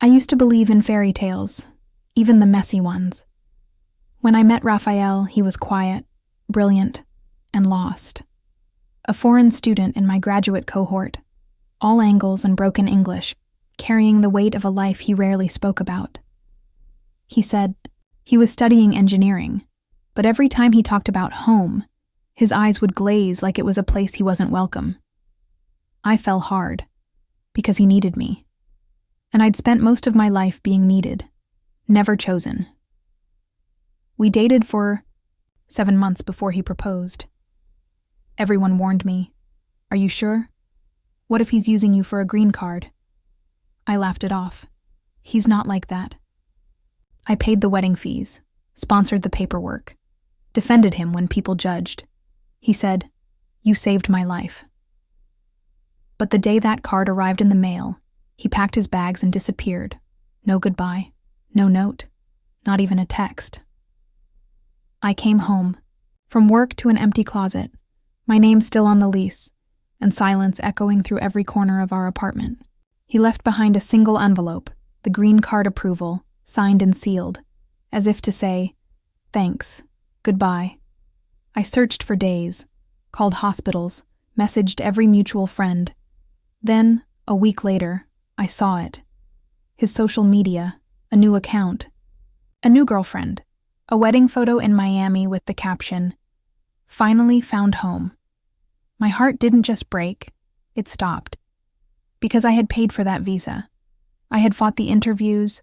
I used to believe in fairy tales, even the messy ones. When I met Raphael, he was quiet, brilliant, and lost. A foreign student in my graduate cohort, all angles and broken English, carrying the weight of a life he rarely spoke about. He said he was studying engineering, but every time he talked about home, his eyes would glaze like it was a place he wasn't welcome. I fell hard, because he needed me. And I'd spent most of my life being needed, never chosen. We dated for 7 months before he proposed. Everyone warned me, "Are you sure? What if he's using you for a green card?" I laughed it off. He's not like that. I paid the wedding fees, sponsored the paperwork, defended him when people judged. He said, "You saved my life." But the day that card arrived in the mail, he packed his bags and disappeared. No goodbye, no note, not even a text. I came home, from work to an empty closet, my name still on the lease, and silence echoing through every corner of our apartment. He left behind a single envelope, the green card approval, signed and sealed, as if to say, "Thanks, goodbye." I searched for days, called hospitals, messaged every mutual friend. Then, a week later, I saw it. His social media, a new account, a new girlfriend, a wedding photo in Miami with the caption, "Finally found home." My heart didn't just break, it stopped. Because I had paid for that visa. I had fought the interviews,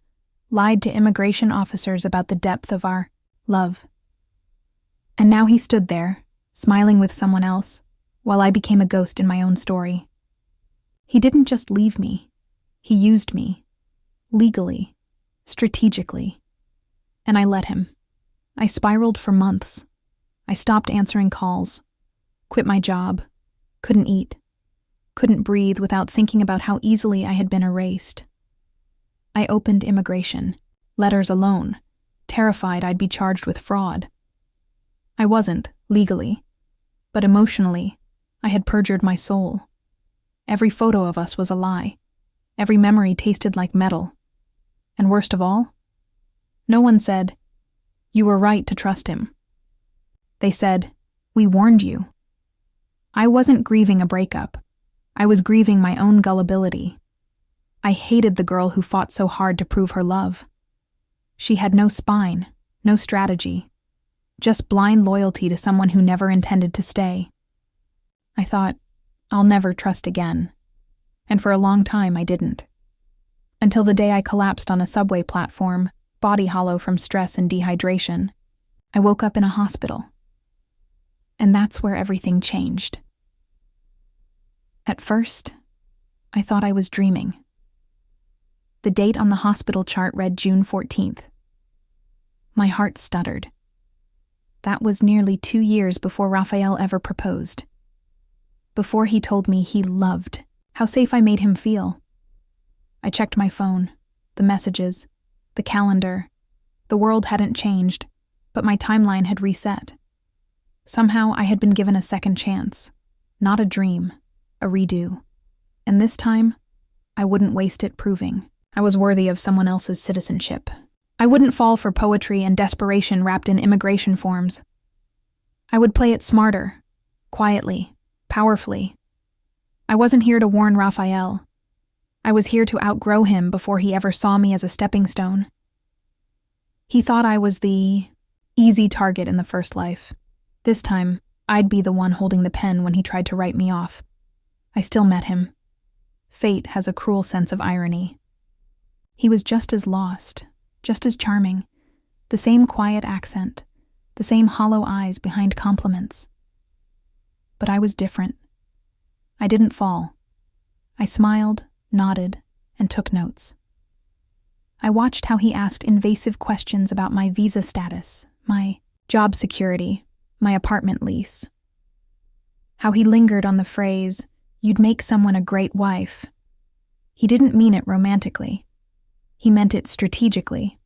lied to immigration officers about the depth of our love. And now he stood there, smiling with someone else, while I became a ghost in my own story. He didn't just leave me. He used me. Legally. Strategically. And I let him. I spiraled for months. I stopped answering calls. Quit my job. Couldn't eat. Couldn't breathe without thinking about how easily I had been erased. I opened immigration. Letters alone. Terrified I'd be charged with fraud. I wasn't, legally. But emotionally, I had perjured my soul. Every photo of us was a lie. Every memory tasted like metal. And worst of all, no one said, "You were right to trust him." They said, "We warned you." I wasn't grieving a breakup. I was grieving my own gullibility. I hated the girl who fought so hard to prove her love. She had no spine, no strategy, just blind loyalty to someone who never intended to stay. I thought, I'll never trust again. And for a long time I didn't. Until the day I collapsed on a subway platform, body hollow from stress and dehydration. I woke up in a hospital. And that's where everything changed. At first, I thought I was dreaming. The date on the hospital chart read June 14th. My heart stuttered. That was nearly 2 years before Raphael ever proposed. Before he told me he loved how safe I made him feel. I checked my phone, the messages, the calendar. The world hadn't changed, but my timeline had reset. Somehow I had been given a second chance. Not a dream, a redo. And this time, I wouldn't waste it proving I was worthy of someone else's citizenship. I wouldn't fall for poetry and desperation wrapped in immigration forms. I would play it smarter, quietly, powerfully. I wasn't here to warn Raphael. I was here to outgrow him before he ever saw me as a stepping stone. He thought I was the easy target in the first life. This time, I'd be the one holding the pen when he tried to write me off. I still met him. Fate has a cruel sense of irony. He was just as lost, just as charming, the same quiet accent, the same hollow eyes behind compliments. But I was different. I didn't fall. I smiled, nodded, and took notes. I watched how he asked invasive questions about my visa status, my job security, my apartment lease. How he lingered on the phrase, "You'd make someone a great wife." He didn't mean it romantically. He meant it strategically.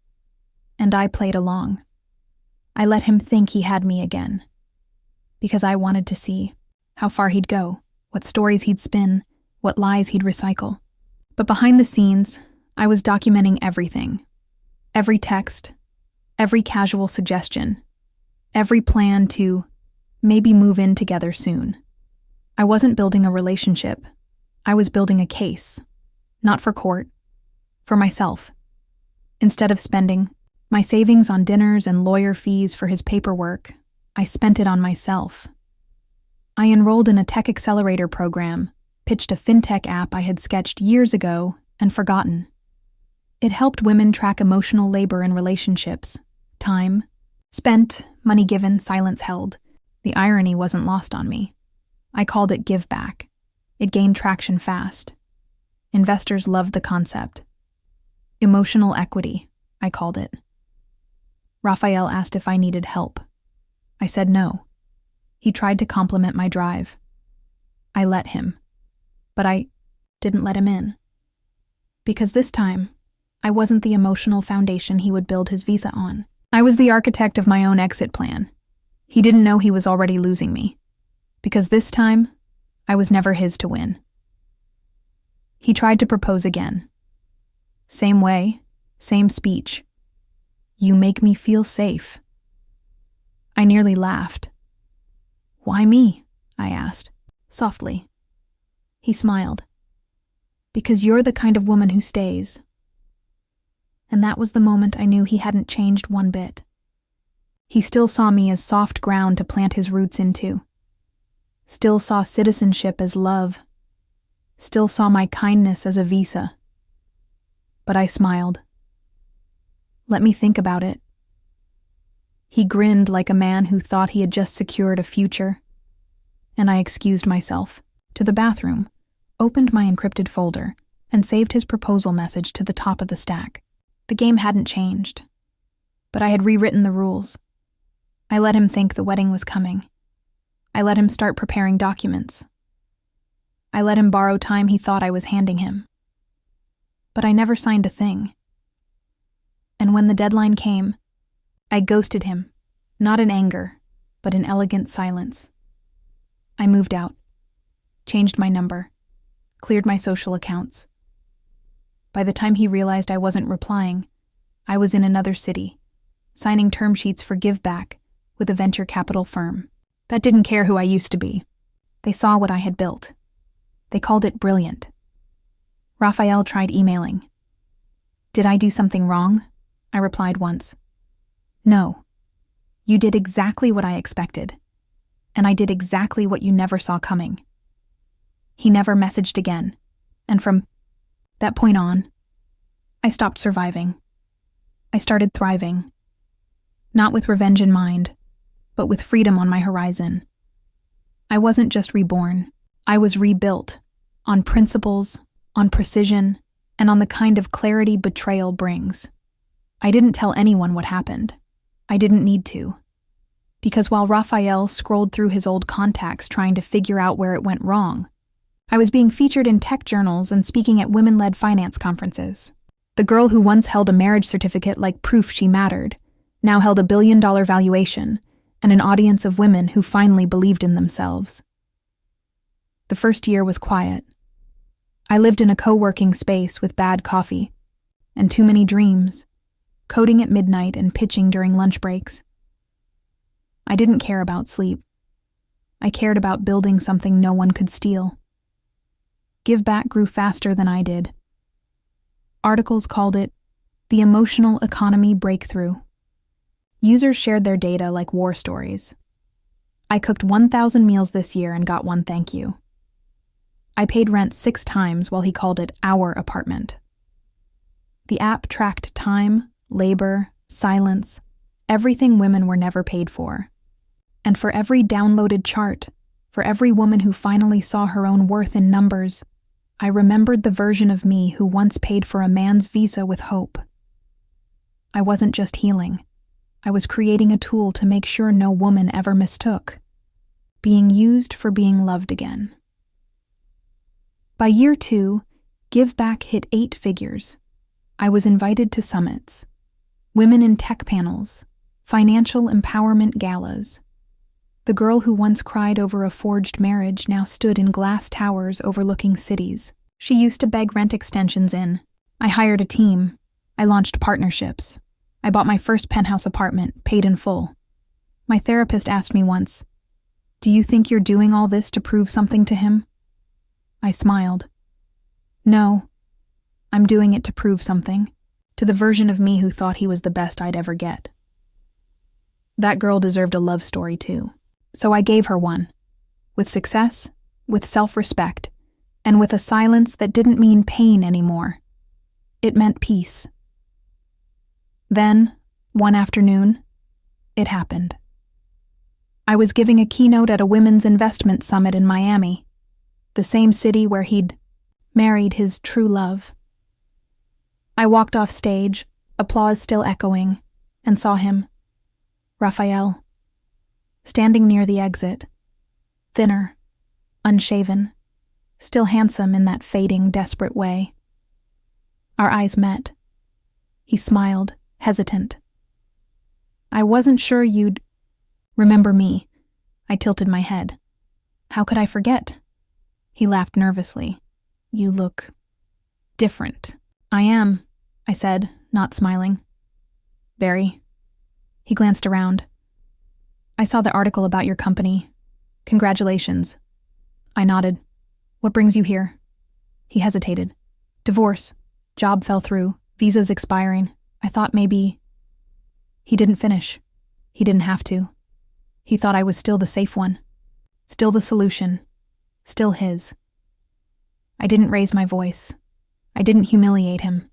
And I played along. I let him think he had me again. Because I wanted to see how far he'd go, what stories he'd spin, what lies he'd recycle. But behind the scenes, I was documenting everything. Every text, every casual suggestion, every plan to maybe move in together soon. I wasn't building a relationship. I was building a case. Not for court, for myself. Instead of spending my savings on dinners and lawyer fees for his paperwork, I spent it on myself. I enrolled in a tech accelerator program, pitched a fintech app I had sketched years ago and forgotten. It helped women track emotional labor in relationships. Time spent, money given, silence held. The irony wasn't lost on me. I called it give back. It gained traction fast. Investors loved the concept. Emotional equity, I called it. Raphael asked if I needed help. I said no. He tried to compliment my drive. I let him. But I didn't let him in. Because this time, I wasn't the emotional foundation he would build his visa on. I was the architect of my own exit plan. He didn't know he was already losing me. Because this time, I was never his to win. He tried to propose again. Same way, same speech. You make me feel safe. I nearly laughed. Why me? I asked, softly. He smiled. Because you're the kind of woman who stays. And that was the moment I knew he hadn't changed one bit. He still saw me as soft ground to plant his roots into. Still saw citizenship as love. Still saw my kindness as a visa. But I smiled. Let me think about it. He grinned like a man who thought he had just secured a future. And I excused myself, to the bathroom, opened my encrypted folder, and saved his proposal message to the top of the stack. The game hadn't changed, but I had rewritten the rules. I let him think the wedding was coming. I let him start preparing documents. I let him borrow time he thought I was handing him. But I never signed a thing. And when the deadline came, I ghosted him, not in anger, but in elegant silence. I moved out, changed my number, cleared my social accounts. By the time he realized I wasn't replying, I was in another city, signing term sheets for give back with a venture capital firm that didn't care who I used to be. They saw what I had built. They called it brilliant. Raphael tried emailing. Did I do something wrong? I replied once. No. You did exactly what I expected. And I did exactly what you never saw coming. He never messaged again. And from that point on, I stopped surviving. I started thriving. Not with revenge in mind, but with freedom on my horizon. I wasn't just reborn. I was rebuilt. On principles, on precision, and on the kind of clarity betrayal brings. I didn't tell anyone what happened. I didn't need to. Because while Raphael scrolled through his old contacts trying to figure out where it went wrong, I was being featured in tech journals and speaking at women-led finance conferences. The girl who once held a marriage certificate like proof she mattered now held $1 billion valuation and an audience of women who finally believed in themselves. The first year was quiet. I lived in a co-working space with bad coffee and too many dreams, coding at midnight and pitching during lunch breaks. I didn't care about sleep. I cared about building something no one could steal. Give back grew faster than I did. Articles called it the emotional economy breakthrough. Users shared their data like war stories. I cooked 1,000 meals this year and got one thank you. I paid rent 6 times while he called it our apartment. The app tracked time, labor, silence, everything women were never paid for. And for every downloaded chart, for every woman who finally saw her own worth in numbers, I remembered the version of me who once paid for a man's visa with hope. I wasn't just healing. I was creating a tool to make sure no woman ever mistook. Being used for being loved again. By year 2, Give Back hit 8 figures. I was invited to summits, women in tech panels, financial empowerment galas. The girl who once cried over a forged marriage now stood in glass towers overlooking cities. She used to beg rent extensions in I hired a team. I launched partnerships. I bought my first penthouse apartment, paid in full. My therapist asked me once, "Do you think you're doing all this to prove something to him?" I smiled. No, I'm doing it to prove something, to the version of me who thought he was the best I'd ever get. That girl deserved a love story too, so I gave her one, with success, with self-respect, and with a silence that didn't mean pain anymore. It meant peace. Then, one afternoon, it happened. I was giving a keynote at a women's investment summit in Miami, the same city where he'd married his true love. I walked off stage, applause still echoing, and saw him, Raphael, standing near the exit, thinner, unshaven, still handsome in that fading, desperate way. Our eyes met. He smiled, hesitant. "I wasn't sure you'd remember me." I tilted my head. "How could I forget?" He laughed nervously. "You look different." "I am," I said, not smiling. "Very." He glanced around. "I saw the article about your company. Congratulations." I nodded. "What brings you here?" He hesitated. "Divorce. Job fell through. Visa's expiring. I thought maybe..." He didn't finish. He didn't have to. He thought I was still the safe one. Still the solution. Still his. I didn't raise my voice. I didn't humiliate him.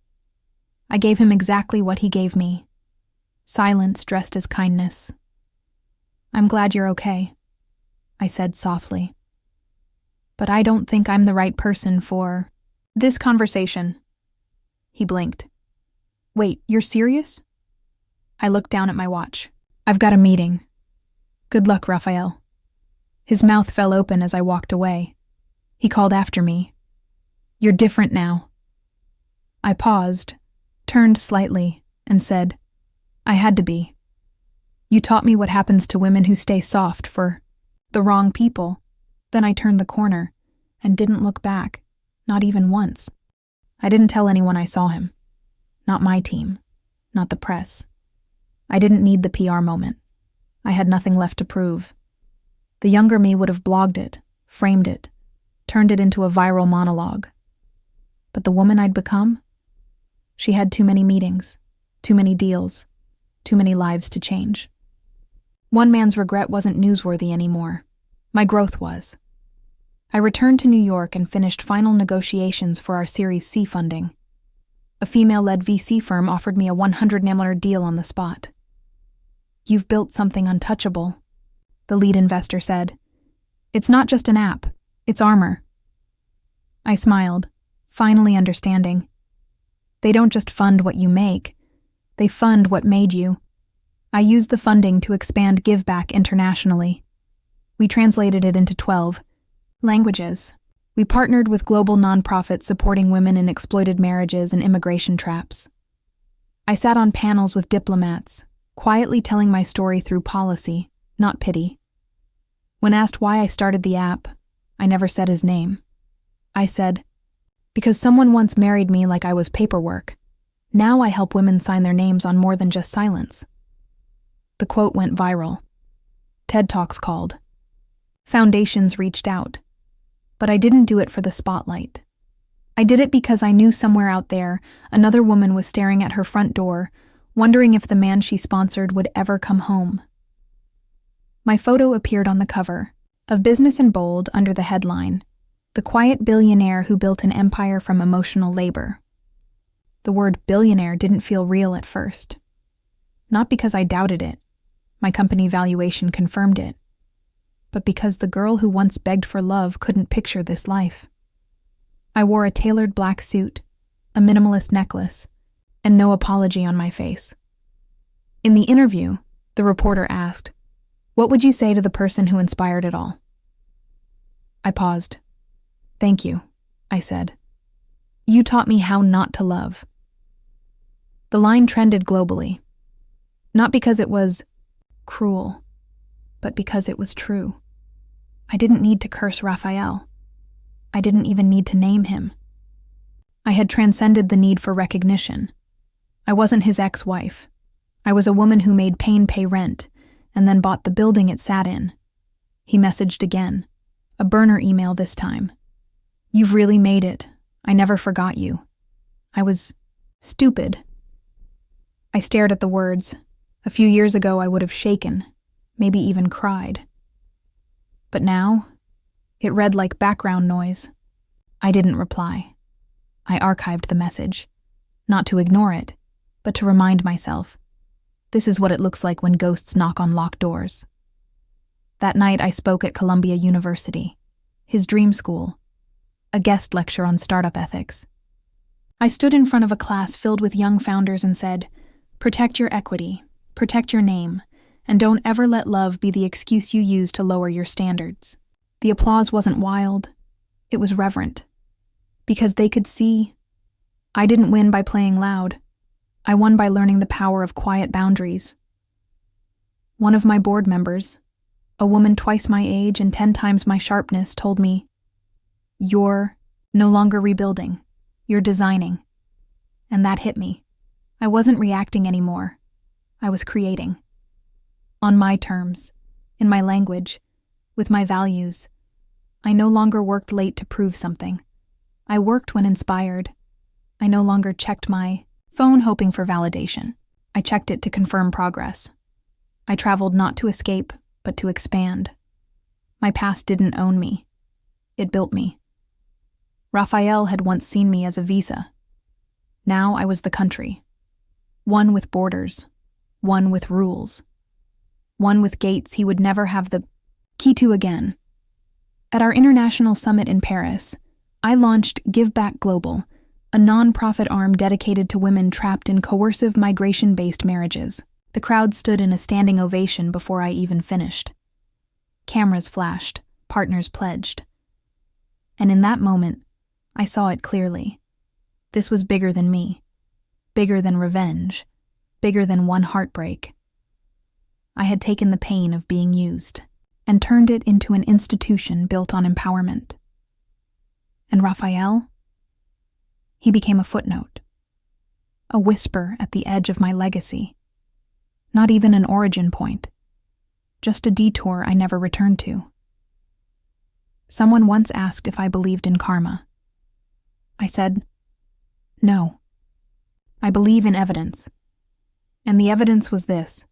I gave him exactly what he gave me. Silence dressed as kindness. "I'm glad you're okay," I said softly. "But I don't think I'm the right person for this conversation." He blinked. "Wait, you're serious?" I looked down at my watch. "I've got a meeting. Good luck, Raphael." His mouth fell open as I walked away. He called after me. "You're different now." I paused, turned slightly, and said, "I had to be. You taught me what happens to women who stay soft for the wrong people." Then I turned the corner and didn't look back, not even once. I didn't tell anyone I saw him. Not my team. Not the press. I didn't need the PR moment. I had nothing left to prove. The younger me would have blogged it, framed it, turned it into a viral monologue. But the woman I'd become? She had too many meetings, too many deals, too many lives to change. One man's regret wasn't newsworthy anymore. My growth was. I returned to New York and finished final negotiations for our Series C funding. A female-led VC firm offered me a $100 million deal on the spot. "You've built something untouchable," the lead investor said. "It's not just an app, it's armor." I smiled, finally understanding. They don't just fund what you make, they fund what made you. I used the funding to expand Give Back internationally. We translated it into 12 languages. We partnered with global nonprofits supporting women in exploited marriages and immigration traps. I sat on panels with diplomats, quietly telling my story through policy, not pity. When asked why I started the app, I never said his name. I said, "Because someone once married me like I was paperwork. Now I help women sign their names on more than just silence." The quote went viral. TED Talks called. Foundations reached out. But I didn't do it for the spotlight. I did it because I knew somewhere out there, another woman was staring at her front door, wondering if the man she sponsored would ever come home. My photo appeared on the cover, of Business in bold under the headline, "The Quiet Billionaire Who Built an Empire from Emotional Labor." The word billionaire didn't feel real at first. Not because I doubted it, my company valuation confirmed it, but because the girl who once begged for love couldn't picture this life. I wore a tailored black suit, a minimalist necklace, and no apology on my face. In the interview, the reporter asked, "What would you say to the person who inspired it all?" I paused. "Thank you," I said. "You taught me how not to love." The line trended globally. Not because it was cruel, but because it was true. I didn't need to curse Raphael. I didn't even need to name him. I had transcended the need for recognition. I wasn't his ex-wife. I was a woman who made pain pay rent, and then bought the building it sat in. He messaged again, a burner email this time. "You've really made it. I never forgot you." I was stupid. I stared at the words. A few years ago I would have shaken, maybe even cried. But now, it read like background noise. I didn't reply. I archived the message, not to ignore it, but to remind myself, this is what it looks like when ghosts knock on locked doors. That night I spoke at Columbia University, his dream school, a guest lecture on startup ethics. I stood in front of a class filled with young founders and said, "Protect your equity, protect your name, and don't ever let love be the excuse you use to lower your standards." The applause wasn't wild, it was reverent. Because they could see, I didn't win by playing loud. I won by learning the power of quiet boundaries. One of my board members, a woman twice my age and 10 times my sharpness, told me, "You're no longer rebuilding, you're designing." And that hit me. I wasn't reacting anymore. I was creating. On my terms, in my language, with my values. I no longer worked late to prove something. I worked when inspired. I no longer checked my phone hoping for validation. I checked it to confirm progress. I traveled not to escape, but to expand. My past didn't own me. It built me. Raphael had once seen me as a visa. Now I was the country. One with borders. One with rules. One with gates he would never have the key to again. At our international summit in Paris, I launched Give Back Global, a non-profit arm dedicated to women trapped in coercive migration-based marriages. The crowd stood in a standing ovation before I even finished. Cameras flashed, partners pledged. And in that moment, I saw it clearly. This was bigger than me, bigger than revenge, bigger than one heartbreak. I had taken the pain of being used and turned it into an institution built on empowerment. And Raphael? He became a footnote, a whisper at the edge of my legacy. Not even an origin point, just a detour I never returned to. Someone once asked if I believed in karma. I said, no. I believe in evidence. And the evidence was this: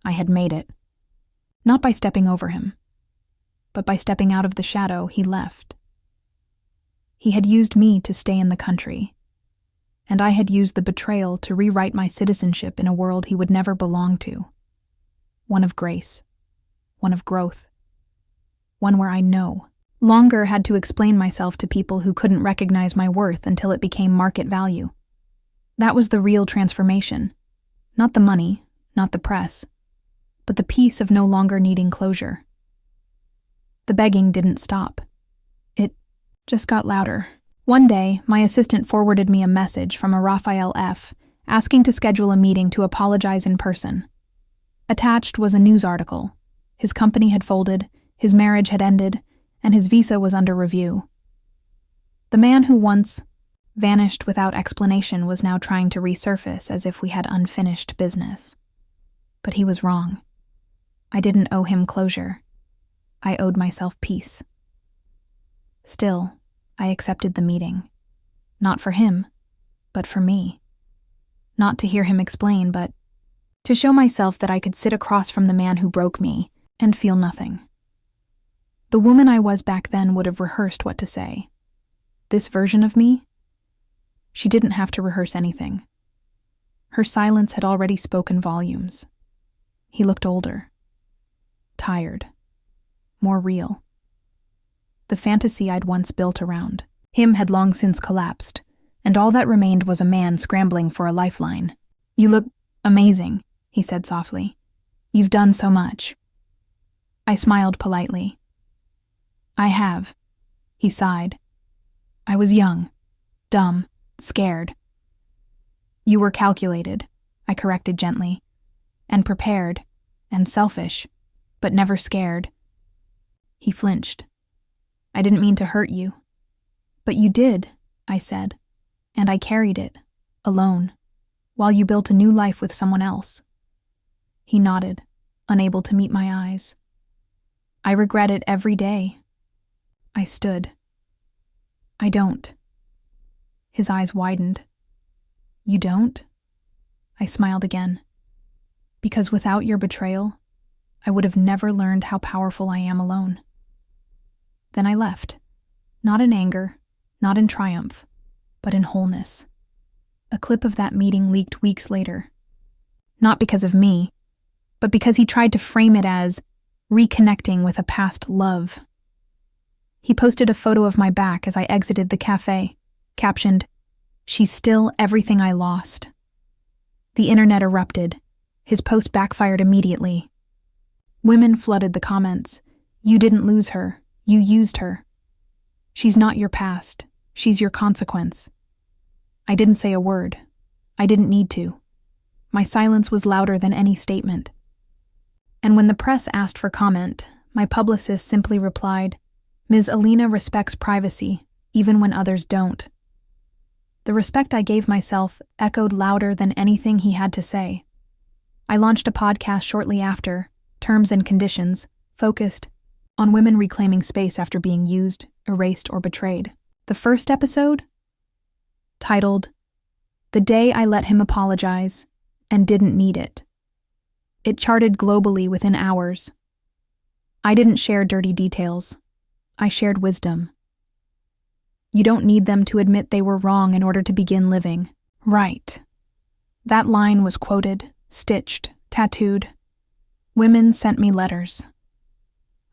I had made it. Not by stepping over him, but by stepping out of the shadow he left. He had used me to stay in the country, and I had used the betrayal to rewrite my citizenship in a world he would never belong to. One of grace, one of growth, one where I longer had to explain myself to people who couldn't recognize my worth until it became market value. That was the real transformation. Not the money, not the press, but the peace of no longer needing closure. The begging didn't stop. It just got louder. One day, my assistant forwarded me a message from a Raphael F. asking to schedule a meeting to apologize in person. Attached was a news article. His company had folded, his marriage had ended, and his visa was under review. The man who once vanished without explanation was now trying to resurface as if we had unfinished business. But he was wrong. I didn't owe him closure. I owed myself peace. Still, I accepted the meeting. Not for him, but for me. Not to hear him explain, but to show myself that I could sit across from the man who broke me and feel nothing. The woman I was back then would have rehearsed what to say. This version of me? She didn't have to rehearse anything. Her silence had already spoken volumes. He looked older, tired, more real. The fantasy I'd once built around him had long since collapsed, and all that remained was a man scrambling for a lifeline. "You look amazing," he said softly. "You've done so much." I smiled politely. "I have," he sighed. "I was young, dumb, scared." "You were calculated," I corrected gently, "and prepared, and selfish, but never scared." He flinched. "I didn't mean to hurt you." "But you did," I said. And I carried it, alone, while you built a new life with someone else. He nodded, unable to meet my eyes. I regret it every day. I stood. I don't. His eyes widened. You don't? I smiled again. Because without your betrayal, I would have never learned how powerful I am alone. Then I left, not in anger, not in triumph, but in wholeness. A clip of that meeting leaked weeks later. Not because of me, but because he tried to frame it as reconnecting with a past love. He posted a photo of my back as I exited the cafe, captioned, "She's still everything I lost." The internet erupted. His post backfired immediately. Women flooded the comments. You didn't lose her. You used her. She's not your past. She's your consequence. I didn't say a word. I didn't need to. My silence was louder than any statement. And when the press asked for comment, my publicist simply replied, "Ms. Alina respects privacy, even when others don't." The respect I gave myself echoed louder than anything he had to say. I launched a podcast shortly after, Terms and Conditions, focused on women reclaiming space after being used, erased, or betrayed. The first episode, titled, "The Day I Let Him Apologize and Didn't Need It." It charted globally within hours. I didn't share dirty details. I shared wisdom. You don't need them to admit they were wrong in order to begin living. Right. That line was quoted, stitched, tattooed. Women sent me letters.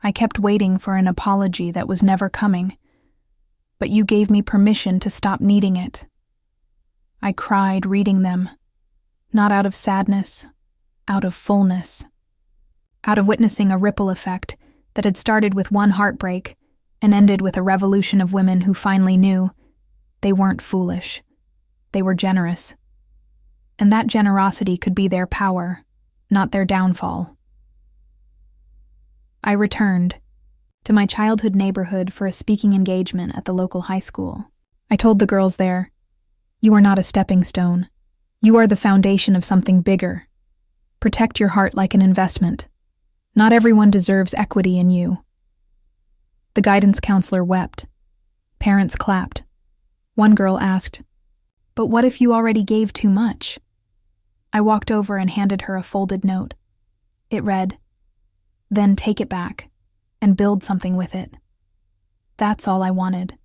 I kept waiting for an apology that was never coming, but you gave me permission to stop needing it. I cried reading them, not out of sadness, out of fullness, out of witnessing a ripple effect that had started with one heartbreak and ended with a revolution of women who finally knew they weren't foolish, they were generous, and that generosity could be their power, not their downfall. I returned to my childhood neighborhood for a speaking engagement at the local high school. I told the girls there, "You are not a stepping stone. You are the foundation of something bigger. Protect your heart like an investment. Not everyone deserves equity in you." The guidance counselor wept. Parents clapped. One girl asked, "But what if you already gave too much?" I walked over and handed her a folded note. It read, "Then take it back and build something with it." That's all I wanted.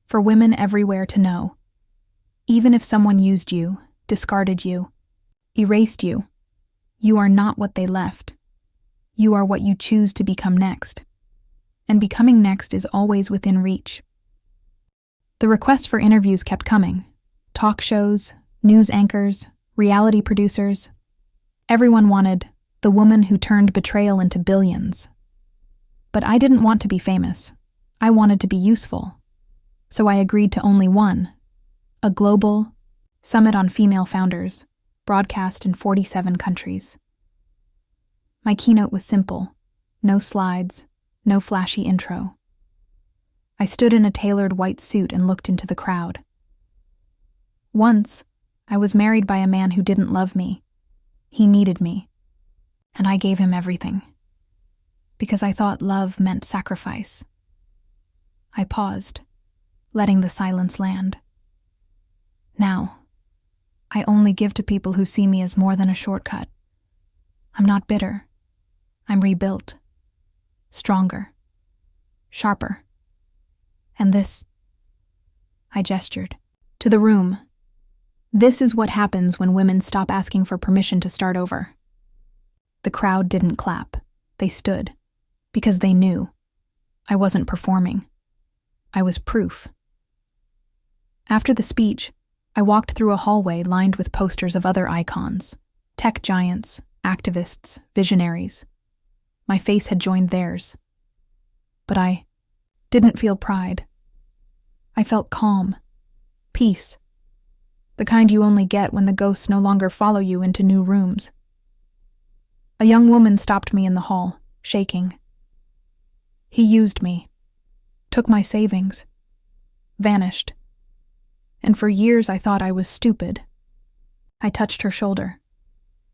For women everywhere to know. Even if someone used you, discarded you, erased you, you are not what they left. You are what you choose to become next. And becoming next is always within reach. The requests for interviews kept coming. Talk shows, news anchors, reality producers. Everyone wanted the woman who turned betrayal into billions. But I didn't want to be famous. I wanted to be useful. So I agreed to only one, a global summit on female founders, broadcast in 47 countries. My keynote was simple, no slides, no flashy intro. I stood in a tailored white suit and looked into the crowd. Once, I was married by a man who didn't love me. He needed me, and I gave him everything, because I thought love meant sacrifice. I paused, letting the silence land. Now, I only give to people who see me as more than a shortcut. I'm not bitter. I'm rebuilt. Stronger. Sharper. And this, I gestured, to the room. This is what happens when women stop asking for permission to start over. The crowd didn't clap. They stood, because they knew. I wasn't performing. I was proof. After the speech, I walked through a hallway lined with posters of other icons, tech giants, activists, visionaries. My face had joined theirs. But I didn't feel pride. I felt calm, peace, the kind you only get when the ghosts no longer follow you into new rooms. A young woman stopped me in the hall, shaking. He used me, took my savings, vanished. and for years I thought I was stupid. I touched her shoulder.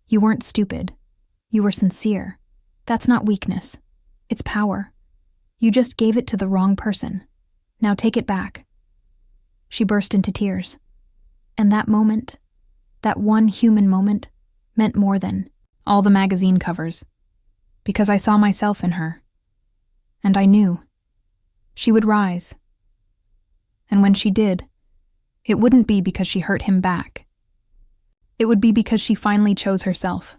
You weren't stupid. You were sincere. That's not weakness. It's power. You just gave it to the wrong person. Now take it back. She burst into tears. And that moment, that one human moment, meant more than all the magazine covers. Because I saw myself in her. And I knew. She would rise. And when she did, it wouldn't be because she hurt him back. It would be because she finally chose herself.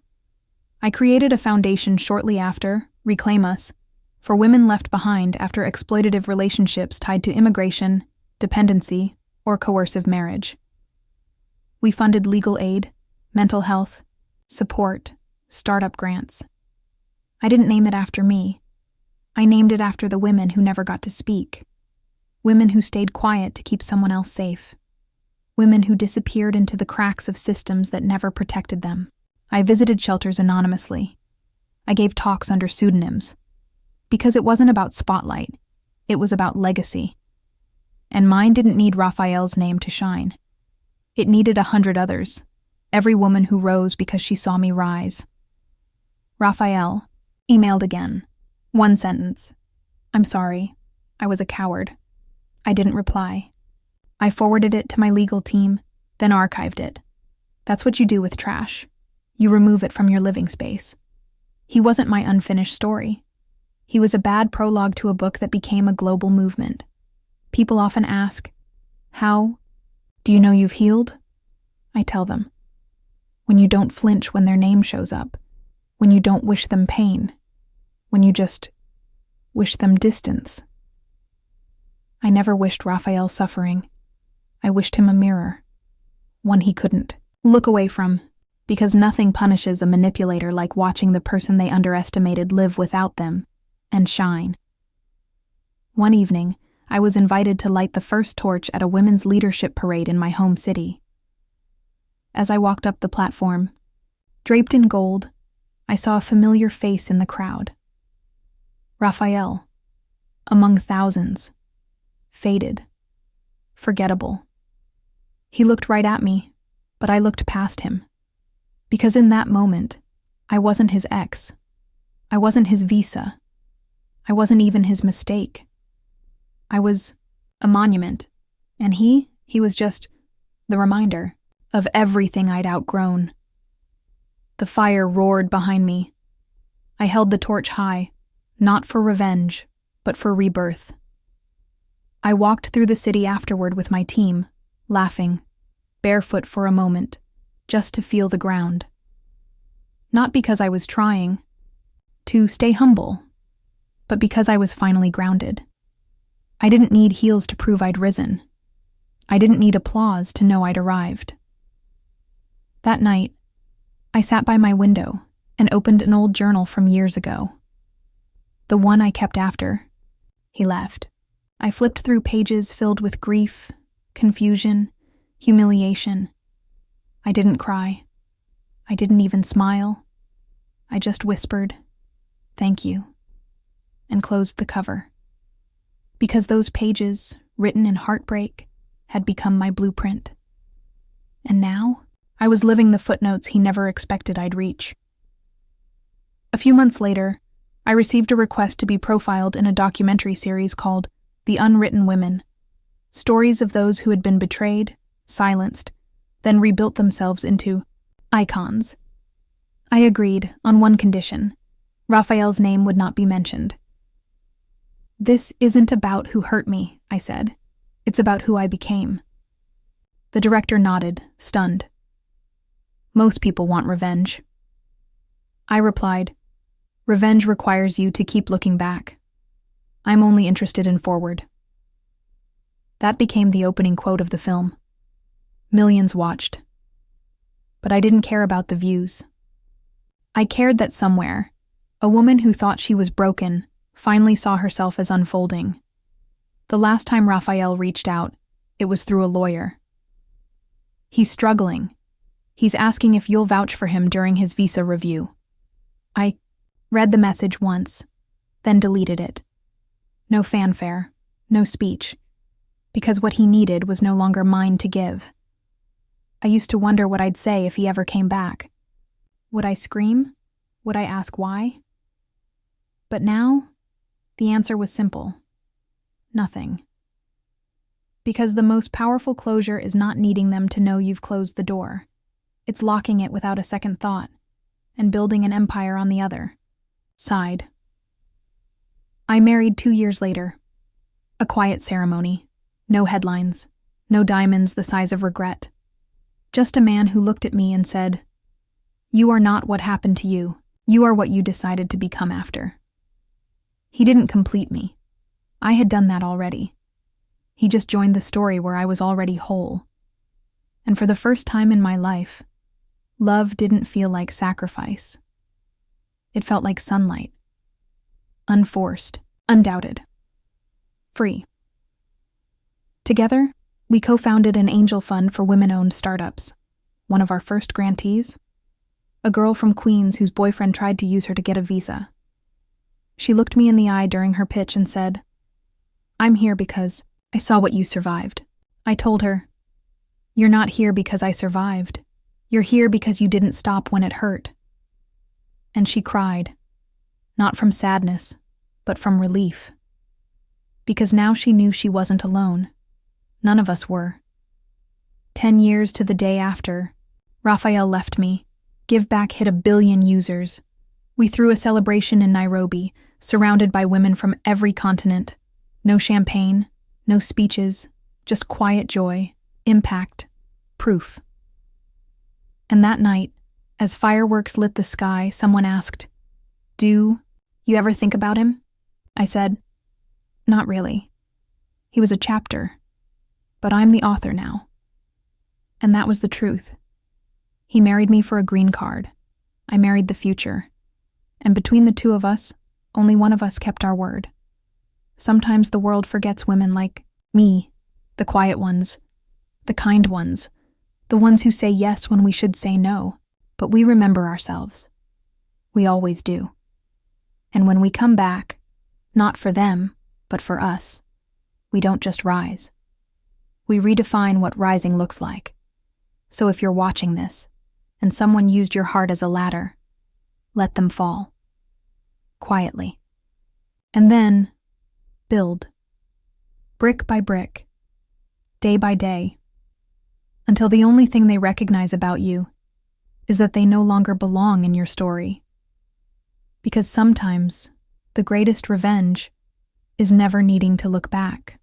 I created a foundation shortly after, Reclaim Us, for women left behind after exploitative relationships tied to immigration, dependency, or coercive marriage. We funded legal aid, mental health, support, startup grants. I didn't name it after me. I named it after the women who never got to speak. Women who stayed quiet to keep someone else safe. Women who disappeared into the cracks of systems that never protected them. I visited shelters anonymously. I gave talks under pseudonyms. Because it wasn't about spotlight, it was about legacy. And mine didn't need Raphael's name to shine. It needed 100 others, every woman who rose because she saw me rise. Raphael emailed again. One sentence. I'm sorry. I was a coward. I didn't reply. I forwarded it to my legal team, then archived it. That's what you do with trash. You remove it from your living space. He wasn't my unfinished story. He was a bad prologue to a book that became a global movement. People often ask, how? Do you know you've healed? I tell them. When you don't flinch when their name shows up. When you don't wish them pain. When you just wish them distance. I never wished Raphael suffering. I wished him a mirror. One he couldn't look away from, because nothing punishes a manipulator like watching the person they underestimated live without them and shine. One evening, I was invited to light the first torch at a women's leadership parade in my home city. As I walked up the platform, draped in gold, I saw a familiar face in the crowd. Raphael, among thousands, faded, forgettable. He looked right at me, but I looked past him. Because in that moment, I wasn't his ex. I wasn't his visa. I wasn't even his mistake. I was a monument, and he was just the reminder of everything I'd outgrown. The fire roared behind me. I held the torch high, not for revenge, but for rebirth. I walked through the city afterward with my team, laughing, barefoot for a moment, just to feel the ground. Not because I was trying to stay humble, but because I was finally grounded. I didn't need heels to prove I'd risen. I didn't need applause to know I'd arrived. That night, I sat by my window and opened an old journal from years ago. The one I kept after he left. I flipped through pages filled with grief, confusion, humiliation. I didn't cry. I didn't even smile. I just whispered, "Thank you," and closed the cover. Because those pages, written in heartbreak, had become my blueprint. And now, I was living the footnotes he never expected I'd reach. A few months later, I received a request to be profiled in a documentary series called The Unwritten Women, stories of those who had been betrayed, silenced, then rebuilt themselves into icons. I agreed on one condition: Raphael's name would not be mentioned. "This isn't about who hurt me," I said. "It's about who I became." The director nodded, stunned. "Most people want revenge." I replied, "Revenge requires you to keep looking back. I'm only interested in forward." That became the opening quote of the film. Millions watched. But I didn't care about the views. I cared that somewhere, a woman who thought she was broken finally saw herself as unfolding. The last time Raphael reached out, it was through a lawyer. He's struggling. He's asking if you'll vouch for him during his visa review. I read the message once, then deleted it. No fanfare, no speech. because what he needed was no longer mine to give. I used to wonder what I'd say if he ever came back. Would I scream? Would I ask why? But now, the answer was simple. Nothing. Because the most powerful closure is not needing them to know you've closed the door. It's locking it without a second thought, and building an empire on the other side. I married 2 years later. A quiet ceremony. No headlines. No diamonds the size of regret. Just a man who looked at me and said, "You are not what happened to you. You are what you decided to become after." He didn't complete me. I had done that already. He just joined the story where I was already whole. And for the first time in my life, love didn't feel like sacrifice. It felt like sunlight. Unforced, undoubted, free. Together, we co-founded an angel fund for women-owned startups. One of our first grantees, a girl from Queens whose boyfriend tried to use her to get a visa. She looked me in the eye during her pitch and said, "I'm here because I saw what you survived." I told her, "You're not here because I survived. You're here because you didn't stop when it hurt." And she cried, not from sadness, but from relief. Because now she knew she wasn't alone. None of us were. 10 years to the day after, Raphael left me. GiveBack hit 1 billion users. We threw a celebration in Nairobi, surrounded by women from every continent. No champagne, no speeches, just quiet joy, impact, proof. And that night, as fireworks lit the sky, someone asked, "Do you ever think about him?" I said, "Not really. He was a chapter, but I'm the author now." And that was the truth. He married me for a green card. I married the future. And between the two of us, only one of us kept our word. Sometimes the world forgets women like me, the quiet ones, the kind ones, the ones who say yes when we should say no, but we remember ourselves. We always do. And when we come back, not for them, but for us, we don't just rise. We redefine what rising looks like. So if you're watching this, and someone used your heart as a ladder, let them fall. Quietly. And then, build. Brick by brick. Day by day. Until the only thing they recognize about you is that they no longer belong in your story. Because sometimes, the greatest revenge is never needing to look back.